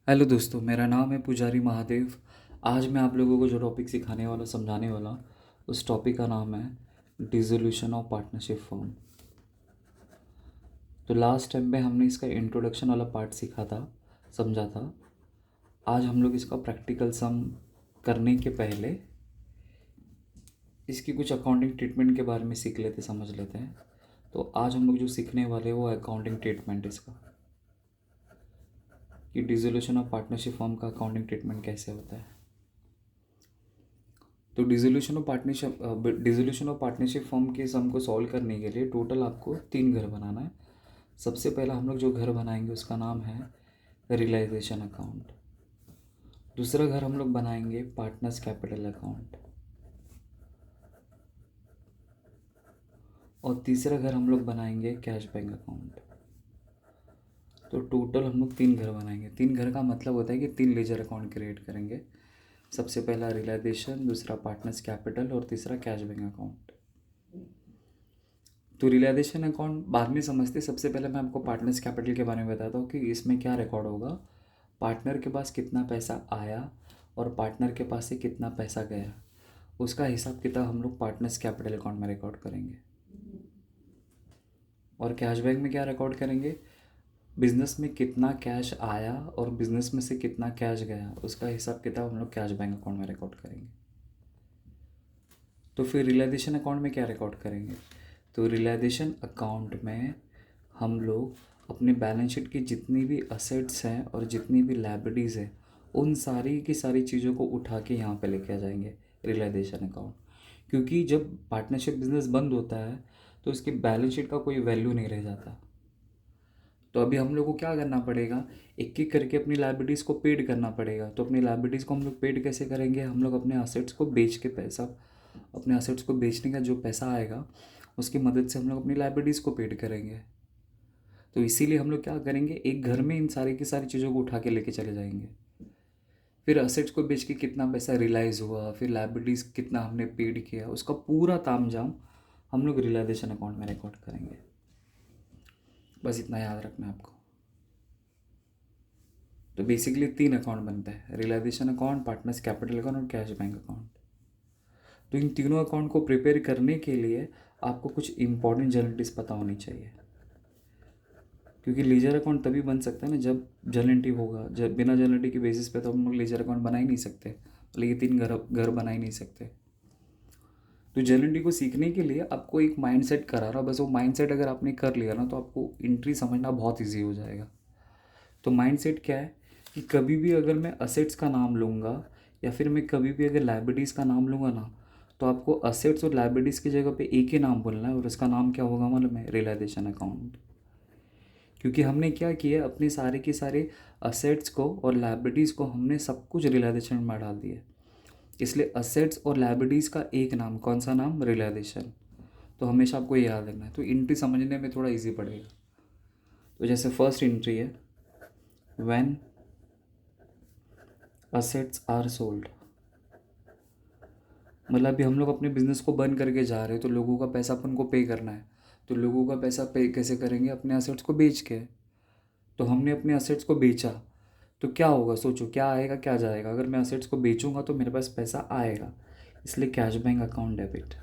Hello दोस्तों, मेरा नाम है पुजारी महादेव। आज मैं आप लोगों को जो टॉपिक सिखाने वाला समझाने वाला उस टॉपिक का नाम है डिसोल्यूशन ऑफ पार्टनरशिप फॉर्म। तो लास्ट टाइम में हमने इसका इंट्रोडक्शन वाला पार्ट सीखा था, समझा था। आज हम लोग इसका प्रैक्टिकल सम करने के पहले इसकी कुछ अकाउंटिंग ट्रीटमेंट के बारे में सीख लेते, समझ लेते हैं। तो आज हम लोग जो सीखने वाले हैं वो अकाउंटिंग ट्रीटमेंट इसका, कि डिसोल्यूशन ऑफ पार्टनरशिप फॉर्म का अकाउंटिंग ट्रीटमेंट कैसे होता है। तो डिसोल्यूशन ऑफ पार्टनरशिप फॉर्म के सम को सॉल्व करने के लिए टोटल आपको 3 घर बनाना है। सबसे पहला हम लोग जो घर बनाएंगे उसका नाम है रियलाइजेशन अकाउंट। दूसरा घर हम लोग बनाएंगे पार्टनर्स कैपिटल अकाउंट। और तीसरा घर हम लोग बनाएंगे कैश बैंक अकाउंट। तो टोटल हम लोग 3 घर बनाएंगे। 3 घर का मतलब होता है कि 3 लेजर अकाउंट क्रिएट करेंगे। सबसे पहला रियलाइजेशन, दूसरा पार्टनर्स कैपिटल और तीसरा कैश बैंक अकाउंट। तो रियलाइजेशन अकाउंट बाद में समझते, सबसे पहले मैं आपको पार्टनर्स कैपिटल के बारे में बताता हूँ कि इसमें क्या रिकॉर्ड होगा। पार्टनर के पास कितना पैसा आया और पार्टनर के पास से कितना पैसा गया, उसका हिसाब किताब हम लोग पार्टनर्स कैपिटल अकाउंट में रिकॉर्ड करेंगे। और कैश बैंक में क्या रिकॉर्ड करेंगे, बिजनेस में कितना कैश आया और बिजनेस में से कितना कैश गया, उसका हिसाब किताब हम लोग कैश बैंक अकाउंट में रिकॉर्ड करेंगे। तो फिर रियलाइजेशन अकाउंट में क्या रिकॉर्ड करेंगे, तो रियलाइजेशन अकाउंट में हम लोग अपने बैलेंस शीट की जितनी भी असेट्स हैं और जितनी भी लायबिलिटीज़ हैं उन सारी की सारी चीज़ों को उठा के यहाँ पे लेके आ जाएंगे रियलाइजेशन अकाउंट। क्योंकि जब पार्टनरशिप बिजनेस बंद होता है तो उसकी बैलेंस शीट का कोई वैल्यू नहीं रह जाता। तो अभी हम लोग को क्या करना पड़ेगा, एक एक करके अपनी लायबिलिटीज़ को पेड करना पड़ेगा। तो अपनी लायबिलिटीज़ को हम लोग पेड कैसे करेंगे, हम लोग अपने असेट्स को बेच के पैसा, अपने असेट्स को बेचने का जो पैसा आएगा उसकी मदद से हम लोग अपनी लायबिलिटीज़ को पेड करेंगे। तो इसीलिए हम लोग क्या करेंगे, एक घर में इन सारी की सारी चीज़ों को उठा के लेके चले जाएंगे। फिर असेट्स को बेच के कितना पैसा रियलाइज़ हुआ, फिर लायबिलिटीज़ कितना हमने पेड किया, उसका पूरा तामझाम हम लोग रियलाइजेशन अकाउंट में रिकॉर्ड करेंगे। बस इतना याद रखना है आपको। तो बेसिकली 3 अकाउंट बनता है, realisation account, partners capital account और कैश बैंक अकाउंट। तो इन तीनों अकाउंट को प्रिपेयर करने के लिए आपको कुछ इंपॉर्टेंट जर्नलिटीज पता होनी चाहिए। क्योंकि लीजर अकाउंट तभी बन सकता है ना जब जर्नलिटी होगा। जब बिना जर्नलिटी के बेसिस पे तो हम लोग लीजर अकाउंट बना ही नहीं सकते, मतलब ये 3 घर घर बना ही नहीं सकते। तो जर्नलिटी को सीखने के लिए आपको एक माइंडसेट करा रहा, बस वो माइंडसेट अगर आपने कर लिया ना तो आपको एंट्री समझना बहुत ईजी हो जाएगा। तो माइंडसेट क्या है कि कभी भी अगर मैं असेट्स का नाम लूँगा या फिर मैं कभी भी अगर लायबिलिटीज़ का नाम लूँगा ना, तो आपको असेट्स और लायबिलिटीज़ की जगह पे एक ही नाम बोलना है और उसका नाम क्या होगा मालूम है, रियलाइजेशन अकाउंट। क्योंकि हमने क्या किया, अपने सारे के सारे असेट्स को और लायबिलिटीज़ को हमने सब कुछ रियलाइजेशन में डाल दिया। इसलिए असेट्स और लायबिलिटीज़ का एक नाम, कौन सा नाम, रियलाइजेशन। तो हमेशा आपको ये याद रखना है, तो एंट्री समझने में थोड़ा ईजी पड़ेगा। तो जैसे फर्स्ट एंट्री है, व्हेन असेट्स आर सोल्ड। मतलब अभी हम लोग अपने बिजनेस को बंद करके जा रहे हैं तो लोगों का पैसा अपन को पे करना है। तो लोगों का पैसा पे कैसे करेंगे, अपने असेट्स को बेच के। तो हमने अपने असेट्स को बेचा तो क्या होगा, सोचो क्या आएगा क्या जाएगा। अगर मैं असेट्स को बेचूंगा तो मेरे पास पैसा आएगा, इसलिए कैश बैंक अकाउंट डेबिट।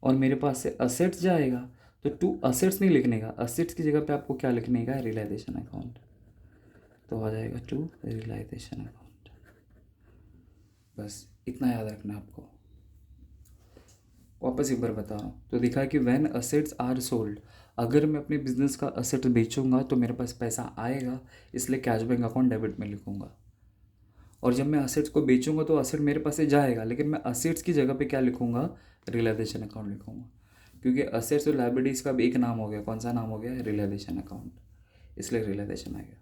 और मेरे पास से असेट्स जाएगा तो टू असेट्स नहीं लिखने का, असेट्स की जगह पे आपको क्या लिखने का, रियलाइजेशन अकाउंट। तो आ जाएगा टू रियलाइजेशन अकाउंट। बस इतना याद रखना है आपको। वापस एक बार बता रहा हूँ, तो दिखा कि व्हेन असेट्स आर सोल्ड, अगर मैं अपने बिजनेस का असेट बेचूंगा तो मेरे पास पैसा आएगा, इसलिए कैश बैंक अकाउंट डेबिट में लिखूंगा। और जब मैं असेट्स को बेचूंगा तो असेट मेरे पास से जाएगा, लेकिन मैं असेट्स की जगह पे क्या लिखूंगा, रियलाइजेशन अकाउंट लिखूंगा। क्योंकि असेट्स और लायबिलिटीज़ का एक नाम हो गया, कौन सा नाम हो गया, रियलाइजेशन अकाउंट, इसलिए रियलाइजेशन आएगा।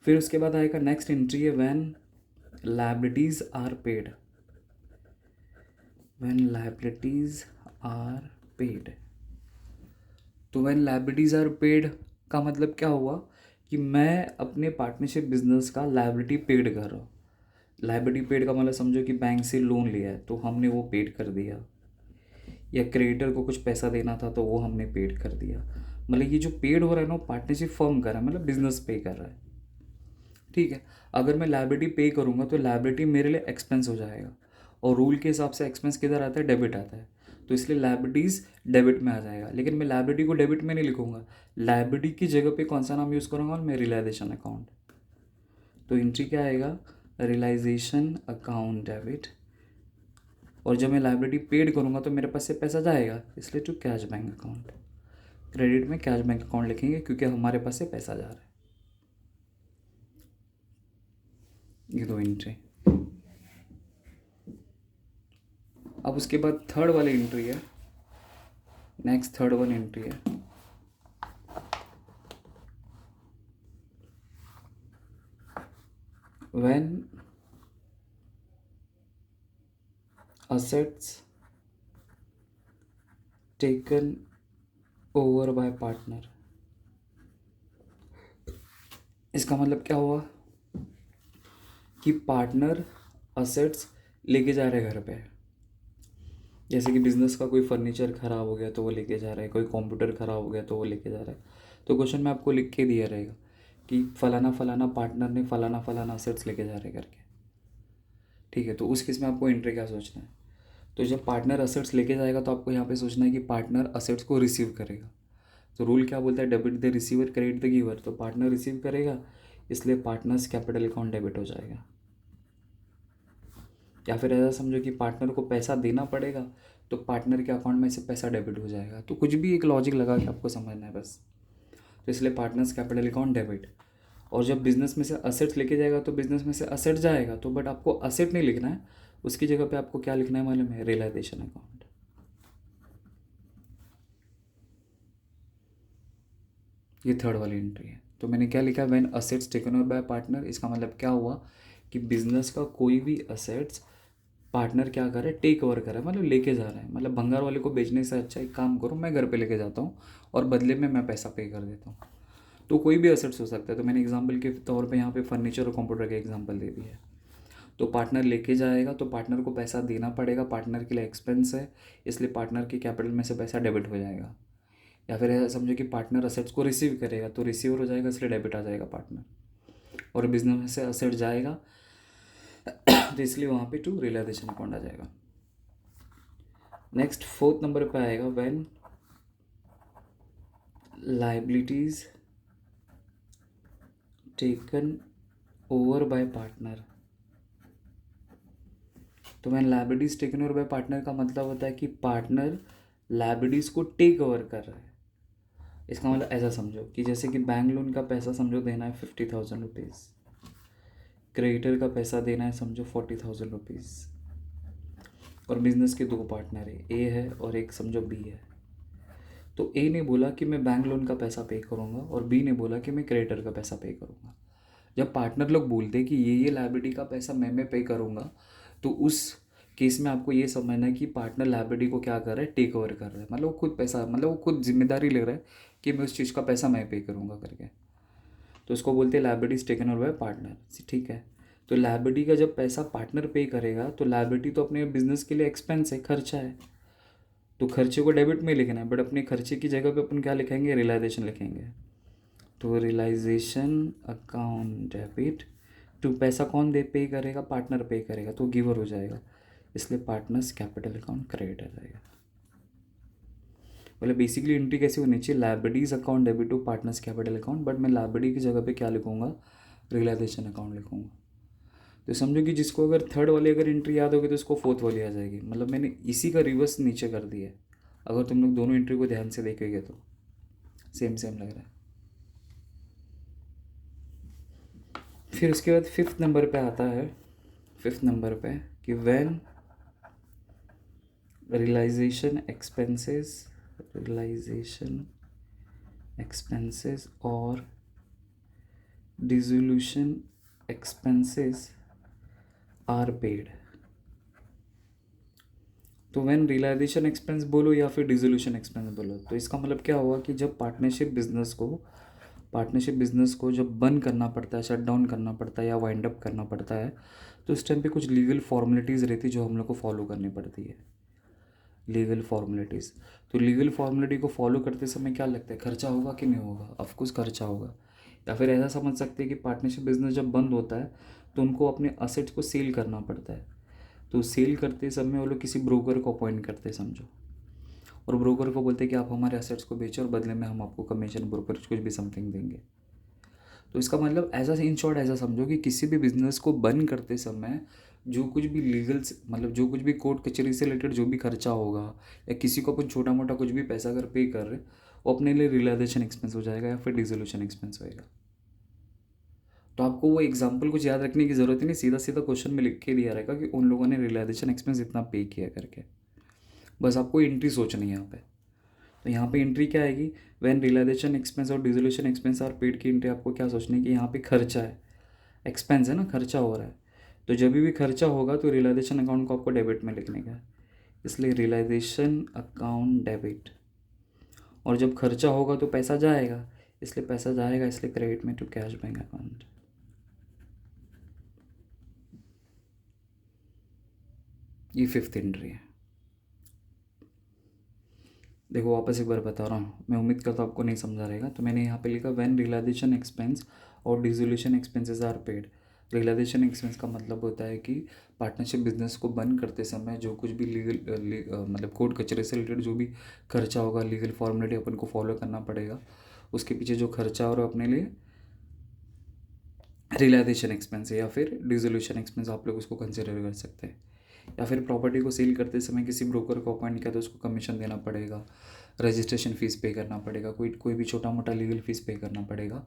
फिर उसके बाद आएगा नेक्स्ट एंट्री है, when liabilities are paid. When liabilities are paid, तो व्हेन लायबिलिटीज़ आर पेड का मतलब क्या हुआ कि मैं अपने पार्टनरशिप बिजनेस का लायबिलिटी पेड कर रहा हूँ। लायबिलिटी पेड का मतलब समझो कि बैंक से लोन लिया है तो हमने वो पेड कर दिया, या क्रेडिटर को कुछ पैसा देना था तो वो हमने पेड कर दिया। मतलब ये जो पेड हो रहा है ना, पार्टनरशिप फर्म कर रहा है, मतलब बिजनेस पे कर रहा है, ठीक है। अगर मैं लाइबिलिटी पे करूँगा तो लाइबिलिटी मेरे लिए एक्सपेंस हो जाएगा, और रूल के हिसाब से एक्सपेंस किधर आता है, डेबिट आता है, तो इसलिए लाइबिलिटीज़ डेबिट में आ जाएगा। लेकिन मैं लाइबिलिटी को डेबिट में नहीं लिखूंगा, लाइबिलिटी की जगह पे कौन सा नाम यूज़ करूँगा, मैं रियलाइजेशन अकाउंट। तो एंट्री क्या आएगा, रियलाइजेशन अकाउंट डेबिट। और जब मैं लाइबिलिटी पेड करूँगा तो मेरे पास से पैसा जाएगा, इसलिए to cash bank account. Credit में कैश बैंक अकाउंट लिखेंगे क्योंकि हमारे पास से पैसा जा रहा है। ये दो एंट्री। अब उसके बाद थर्ड वाली एंट्री है, नेक्स्ट थर्ड वन एंट्री है, when assets taken over by partner। इसका मतलब क्या हुआ कि पार्टनर असेट्स लेके जा रहे हैं घर पे। जैसे कि बिजनेस का कोई फर्नीचर ख़राब हो गया तो वो लेके जा रहा है, कोई कंप्यूटर ख़राब हो गया तो वो लेके जा रहा है। तो क्वेश्चन में आपको लिख के दिया रहेगा कि फलाना फलाना पार्टनर ने फलाना फलाना असेट्स लेके जा रहे करके, ठीक है। तो उस केस में आपको एंट्री क्या सोचना है, तो जब पार्टनर असेट्स लेके जाएगा तो आपको यहाँ पे सोचना है कि पार्टनर असेट्स को रिसीव करेगा। तो रूल क्या बोलता है, debit the receiver credit the giver. तो पार्टनर रिसीव करेगा, इसलिए पार्टनर्स कैपिटल अकाउंट डेबिट हो जाएगा। या फिर ऐसा समझो कि पार्टनर को पैसा देना पड़ेगा, तो पार्टनर के अकाउंट में से पैसा डेबिट हो जाएगा। तो कुछ भी एक लॉजिक लगा के आपको समझना है बस। तो इसलिए पार्टनर्स कैपिटल अकाउंट डेबिट। और जब बिजनेस में से असेट्स लेके जाएगा तो बिजनेस में से असेट जाएगा, तो बट आपको असेट नहीं लिखना है, उसकी जगह पे आपको क्या लिखना है मालूम है, रियलाइजेशन अकाउंट। ये थर्ड वाली एंट्री है। तो मैंने क्या लिखा, when assets taken over by partner. इसका मतलब क्या हुआ कि बिजनेस का कोई भी असेट्स पार्टनर क्या कर रहा है, टेक ओवर कर रहा है, मतलब लेके जा रहा है। मतलब भंगार वाले को बेचने से अच्छा एक काम करो, मैं घर पे लेके जाता हूँ और बदले में मैं पैसा पे कर देता हूँ। तो कोई भी असेट्स हो सकता है। तो मैंने एग्जांपल के तौर पे यहाँ पे फर्नीचर और कंप्यूटर का एग्जांपल दे दिया है। तो पार्टनर लेके जाएगा तो पार्टनर को पैसा देना पड़ेगा, पार्टनर के लिए एक्सपेंस है, इसलिए पार्टनर के कैपिटल में से पैसा डेबिट हो जाएगा। या फिर ऐसा समझो कि पार्टनर असेट्स को रिसीव करेगा तो रिसीवर हो जाएगा, इसलिए डेबिट आ जाएगा पार्टनर। और बिजनेस में से असेट जाएगा तो इसलिए वहाँ पे टू रियलाइजेशन अकाउंट आ जाएगा। नेक्स्ट फोर्थ नंबर पे आएगा, when liabilities taken over by partner. तो when liabilities taken over by partner का मतलब होता है कि पार्टनर लाइबिलिटीज को टेक ओवर कर रहा है। इसका मतलब ऐसा समझो कि जैसे कि बैंक लोन का पैसा समझो देना है 50,000 रुपीज़, क्रेडिटर का पैसा देना है समझो 40,000 रुपीज़, और बिजनेस के दो पार्टनर है, ए है और एक समझो बी है। तो ए ने बोला कि मैं बैंक लोन का पैसा पे करूँगा और बी ने बोला कि मैं क्रेडिटर का पैसा पे करूँगा। जब पार्टनर लोग बोलते हैं कि ये लाइबिलिटी का पैसा मैं पे करूँगा, तो उस केस में आपको ये समझना है कि पार्टनर लाइबिलिटी को क्या कर रहा है, टेक ओवर कर रहा है। मतलब वो खुद पैसा, मतलब वो खुद जिम्मेदारी ले रहा है कि मैं उस चीज़ का पैसा मैं पे करूँगा करके। तो उसको बोलते हैं liabilities taken over by partner, ठीक है। तो लाइबिलिटी का जब पैसा पार्टनर पे करेगा तो लाइबिलिटी तो अपने बिजनेस के लिए एक्सपेंस है, खर्चा है, तो खर्चे को डेबिट में लिखना है, बट अपने खर्चे की जगह पे अपन क्या लिखेंगे, रियलाइजेशन लिखेंगे। तो रियलाइजेशन अकाउंट डेबिट टू, पैसा कौन दे पे करेगा, पार्टनर पे करेगा, तो गिवर हो जाएगा, इसलिए पार्टनर्स कैपिटल अकाउंट क्रेडिट आ जाएगा। मतलब बेसिकली एंट्री कैसी होनी चाहिए, liabilities account debit to partners capital account, but मैं लाइबिलिटी की जगह पे क्या लिखूंगा, रियलाइजेशन अकाउंट लिखूंगा। तो समझो कि जिसको अगर थर्ड वाली अगर एंट्री याद होगी तो उसको फोर्थ वाली आ जाएगी। मतलब मैंने इसी का रिवर्स नीचे कर दिया है। अगर तुम लोग दोनों एंट्री को ध्यान से देखेंगे तो सेम सेम लग रहा है। फिर उसके बाद फिफ्थ नंबर पे आता है, फिफ्थ नंबर पे कि व्हेन रियलाइजेशन एक्सपेंसेस और डिसोल्यूशन एक्सपेंसेस आर पेड। तो व्हेन रियलाइजेशन एक्सपेंस बोलो या फिर डिसोल्यूशन एक्सपेंस बोलो, तो इसका मतलब क्या हुआ कि जब पार्टनरशिप बिजनेस को जब बंद करना पड़ता है, शट डाउन करना पड़ता है या वाइंड अप करना पड़ता है, तो उस टाइम पे कुछ लीगल फॉर्मेलिटीज़ रहती है जो हम लोग को फॉलो करनी पड़ती है। Legal formalities. तो लीगल फॉर्मेलिटी को फॉलो करते समय क्या लगता है, खर्चा होगा कि नहीं होगा? ऑफकोर्स खर्चा होगा। या फिर ऐसा समझ सकते हैं कि पार्टनरशिप बिजनेस जब बंद होता है तो उनको अपने असेट्स को सेल करना पड़ता है। तो सेल करते समय वो लोग किसी ब्रोकर को अपॉइंट करते हैं समझो, और ब्रोकर को बोलते हैं कि आप हमारे असेट्स को बेचो और बदले में हम आपको कमीशन ब्रोकरेज कुछ भी समथिंग देंगे। तो इसका मतलब ऐसा, इन शॉर्ट ऐसा समझो कि किसी भी बिजनेस को बंद करते समय जो कुछ भी लीगल मतलब जो कुछ भी कोर्ट कचहरी से रिलेटेड जो भी खर्चा होगा, या किसी को अपन छोटा मोटा कुछ भी पैसा अगर पे कर रहे, वो अपने लिए रियलाइजेशन एक्सपेंस हो जाएगा या फिर डिसोल्यूशन एक्सपेंस होएगा। तो आपको वो एग्जाम्पल कुछ याद रखने की ज़रूरत ही नहीं, सीधा सीधा क्वेश्चन में लिख के दिया रहेगा कि उन लोगों ने रियलाइजेशन एक्सपेंस इतना पे किया करके। बस आपको एंट्री सोचनी है यहाँ पे। तो यहाँ पे एंट्री क्या आएगी, व्हेन रियलाइजेशन एक्सपेंस और डिसोल्यूशन एक्सपेंस आर पेड की एंट्री आपको क्या सोचनी है कि यहाँ पे खर्चा है, एक्सपेंस है ना, खर्चा हो रहा है। तो जब भी खर्चा होगा तो रियलाइजेशन अकाउंट को आपको डेबिट में लिखने का है, इसलिए रियलाइजेशन अकाउंट डेबिट। और जब खर्चा होगा तो पैसा जाएगा, इसलिए पैसा जाएगा, इसलिए क्रेडिट में टू कैश बैंक अकाउंट। ये फिफ्थ एंट्री है। देखो वापस एक बार बता रहा हूँ, मैं उम्मीद करता हूँ आपको नहीं समझा रहेगा। तो मैंने यहाँ पे लिखा व्हेन रियलाइजेशन एक्सपेंस और dissolution expenses are paid. Realisation expense का मतलब होता है कि पार्टनरशिप बिजनेस को बंद करते समय जो कुछ भी मतलब कोर्ट कचहरी से रिलेटेड जो भी खर्चा होगा, लीगल फॉर्मेलिटी अपन को फॉलो करना पड़ेगा, उसके पीछे जो खर्चा और अपने लिए रियलाइजेशन एक्सपेंस है, या फिर डिसोल्यूशन एक्सपेंस आप लोग उसको कंसिडर कर सकते हैं। या फिर प्रॉपर्टी को सेल करते समय किसी ब्रोकर को अपॉइंट किया तो उसको कमीशन देना पड़ेगा, रजिस्ट्रेशन फ़ीस पे करना पड़ेगा, कोई भी छोटा मोटा लीगल फ़ीस पे करना पड़ेगा,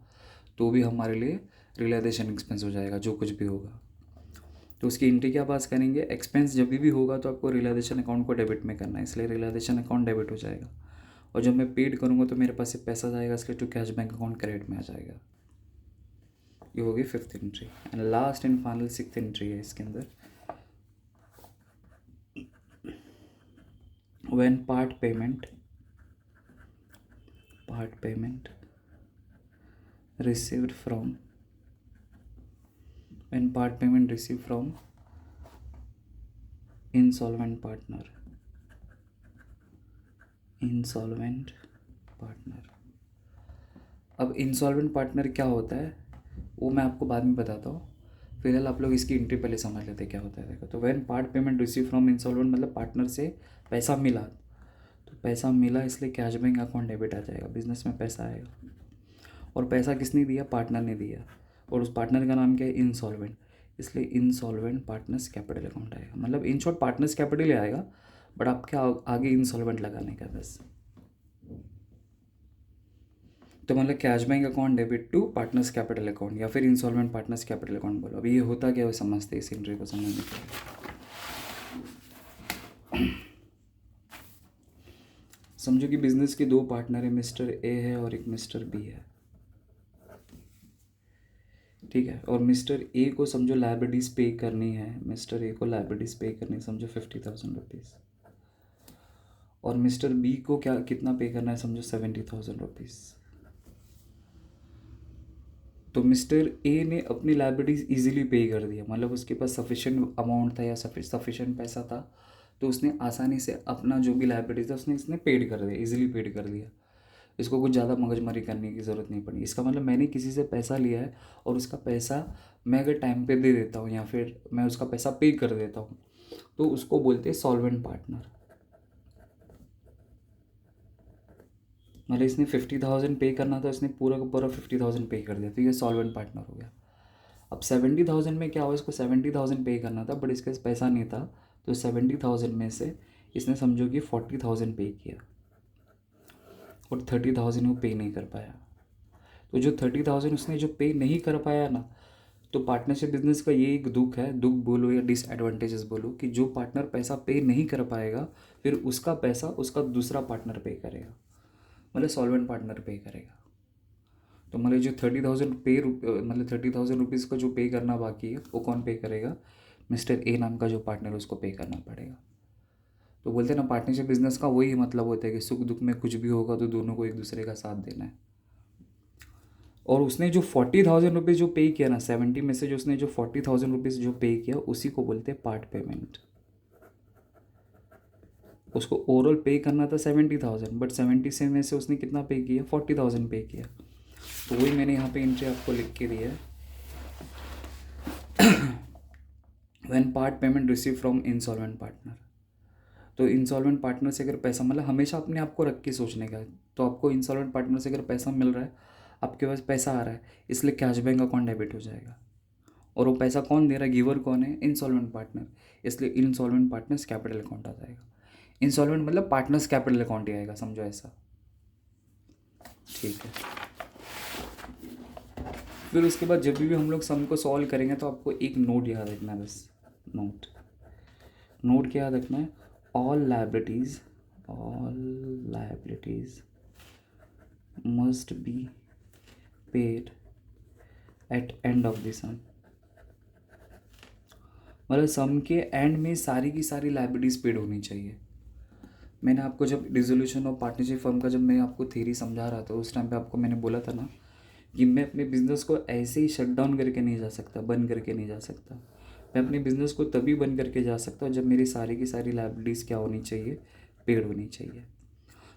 तो भी हमारे लिए रियलाइजेशन एक्सपेंस हो जाएगा जो कुछ भी होगा। तो उसकी एंट्री क्या पास करेंगे, एक्सपेंस जब भी होगा तो आपको रियलाइजेशन अकाउंट को डेबिट में करना है, इसलिए रियलाइजेशन अकाउंट डेबिट हो जाएगा। और जब मैं पेड करूँगा तो मेरे पास से पैसा जाएगा, इसलिए to cash bank account credit में आ जाएगा। ये होगी fifth entry. And last and final sixth entry है इसके अंदर, when part payment received from insolvent partner। अब इंसॉल्वेंट पार्टनर क्या होता है वो मैं आपको बाद में बताता हूँ, फिलहाल आप लोग इसकी एंट्री पहले समझ लेते क्या होता है। देखो, तो when part payment receive from insolvent मतलब पार्टनर से पैसा मिला, तो पैसा मिला इसलिए कैश बैंक अकाउंट डेबिट आ जाएगा, बिजनेस में पैसा आएगा। और पैसा किसने दिया, पार्टनर ने दिया, और उस पार्टनर का नाम क्या है, इंसॉल्वेंट, इसलिए इंसॉल्वेंट पार्टनर्स कैपिटल अकाउंट आएगा। मतलब इन शॉर्ट पार्टनर्स कैपिटल ही आएगा, बट आपके आगे इंसॉल्वेंट लगाने का बस। तो मतलब cash bank account debit to partners capital account, या फिर इंसॉल्वेंट पार्टनर्स कैपिटल अकाउंट बोलो। अभी ये होता क्या है समझते इस एंट्री को समझने के लिए। समझो कि बिजनेस के दो पार्टनर है, मिस्टर ए है और एक मिस्टर बी है, ठीक है। और मिस्टर ए को समझो लाइबिलिटीज पे करनी है, मिस्टर ए को लाइबिलिटीज पे करनी है समझो 50,000 रुपीज़, और मिस्टर बी को क्या कितना पे करना है समझो 70,000 रुपीज़। तो मिस्टर ए ने अपनी लाइबिलिटीज इजीली पे कर दिया, मतलब उसके पास सफिशिएंट अमाउंट था या सफिशिएंट पैसा था, तो उसने आसानी से अपना जो भी लाइबिलिटीज था उसने पेड कर दिया, इजीली पेड कर दिया। इसको कुछ ज़्यादा मगजमारी करने की ज़रूरत नहीं पड़ी। इसका मतलब मैंने किसी से पैसा लिया है और उसका पैसा मैं अगर टाइम पे दे देता हूँ या फिर मैं उसका पैसा पे कर देता हूँ, तो उसको बोलते हैं सॉल्वेंट पार्टनर। मतलब इसने 50,000 पे करना था, इसने पूरा का पूरा 50,000 पे कर दिया, तो ये सॉल्वेंट पार्टनर हो गया। अब 70,000 में क्या हुआ, इसको 70,000 पे करना था बट इसके पास पैसा नहीं था, तो 70,000 में से इसने समझो कि 40,000 पे किया और 30,000 वो पे नहीं कर पाया। तो जो 30,000 उसने जो पे नहीं कर पाया ना, तो पार्टनरशिप बिजनेस का ये एक दुख है, दुख बोलो या डिसएडवांटेजेस बोलो, कि जो पार्टनर पैसा पे नहीं कर पाएगा फिर उसका पैसा उसका दूसरा पार्टनर पे करेगा, मतलब सॉल्वेंट पार्टनर पे करेगा। तो मतलब जो 30,000 मतलब 30,000 रुपीज़ का जो पे करना बाकी है वो कौन पे करेगा, मिस्टर ए नाम का जो पार्टनर उसको पे करना पड़ेगा। तो बोलते हैं ना पार्टनरशिप बिजनेस का वही मतलब होता है कि सुख दुख में कुछ भी होगा तो दोनों को एक दूसरे का साथ देना है। और उसने जो 40,000 रुपीज़ जो पे किया ना, 70 में से जो उसने जो 40,000 रुपीज़ जो पे किया उसी को बोलते हैं पार्ट पेमेंट। उसको ओवरऑल पे करना था 70,000, बट 70 से में से उसने कितना पे किया, 40,000 पे किया। तो वही मैंने यहाँ पे एंट्री आपको लिख के दिया है, when part payment receive from insolvent partner. तो इंसॉल्वेंट पार्टनर से अगर पैसा, मतलब हमेशा अपने आप को रख के सोचने का है। तो आपको इंसॉल्वेंट पार्टनर से अगर पैसा मिल रहा है, आपके पास पैसा आ रहा है, इसलिए कैश बैंक अकाउंट डेबिट हो जाएगा। और वो पैसा कौन दे रहा है, गिवर कौन है, इंसॉल्वेंट पार्टनर, इसलिए इंसॉल्वेंट पार्टनर्स कैपिटल अकाउंट आ जाएगा। इंसॉल्वेंट मतलब पार्टनर्स कैपिटल अकाउंट ही आएगा, समझो ऐसा, ठीक है। फिर उसके बाद जब भी हम लोग सम को सॉल्व करेंगे तो आपको एक नोट याद रखना है, बस नोट क्या याद रखना है, all liabilities must be paid at end of the sum. मतलब सम के एंड में सारी की सारी लाइबिलिटीज़ पेड होनी चाहिए। मैंने आपको जब डिसोल्यूशन ऑफ पार्टनरशिप फर्म का जब मैं आपको थ्योरी समझा रहा था, उस टाइम पे आपको मैंने बोला था ना कि मैं अपने बिज़नेस को ऐसे ही शट डाउन करके नहीं जा सकता, बंद करके नहीं जा सकता। मैं अपने बिज़नेस को तभी बंद करके जा सकता हूँ जब मेरी सारी की सारी लाइबिलिटीज़ क्या होनी चाहिए, पेड होनी चाहिए।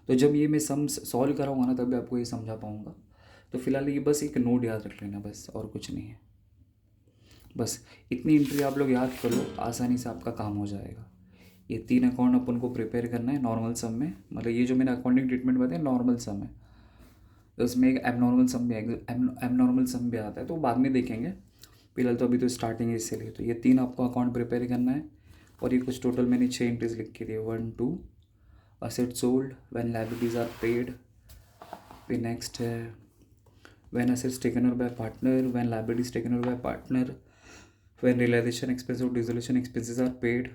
तो जब ये मैं सम सॉल्व कराऊंगा ना, तभी आपको ये समझा पाऊँगा। तो फिलहाल ये बस एक नोट याद रख लेना, बस और कुछ नहीं है। बस इतनी एंट्री आप लोग याद कर लो, आसानी से आपका काम हो जाएगा। ये 3 अकाउंट अपन को प्रिपेयर करना है नॉर्मल सम में, मतलब ये जो मैंने अकाउंटिंग ट्रीटमेंट बताया नॉर्मल सम है, तो उसमें एक एबनॉर्मल सम भी आता है, तो बाद में देखेंगे। फिलहाल तो अभी तो स्टार्टिंग है, इसलिए तो ये 3 आपको अकाउंट प्रिपेयर करना है। और ये कुछ टोटल मैंने 6 एंट्रीज लिख के दिए, 1 2 asset sold when liabilities are paid, फिर नेक्स्ट है when assets taken over by partner, when liabilities taken over by partner, when realisation expense और dissolution expenses are paid,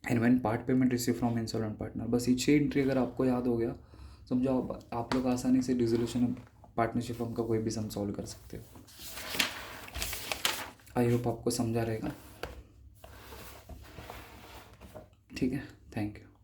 and when part payment receive from insolvent partner. बस ये 6 entry अगर आपको याद हो गया, समझो आप लोग आसानी से डिसोल्यूशन पार्टनरशिप फर्म का कोई भी सम सॉल्व कर सकते हो। आई होप आपको समझा रहेगा, ठीक है, थैंक यू।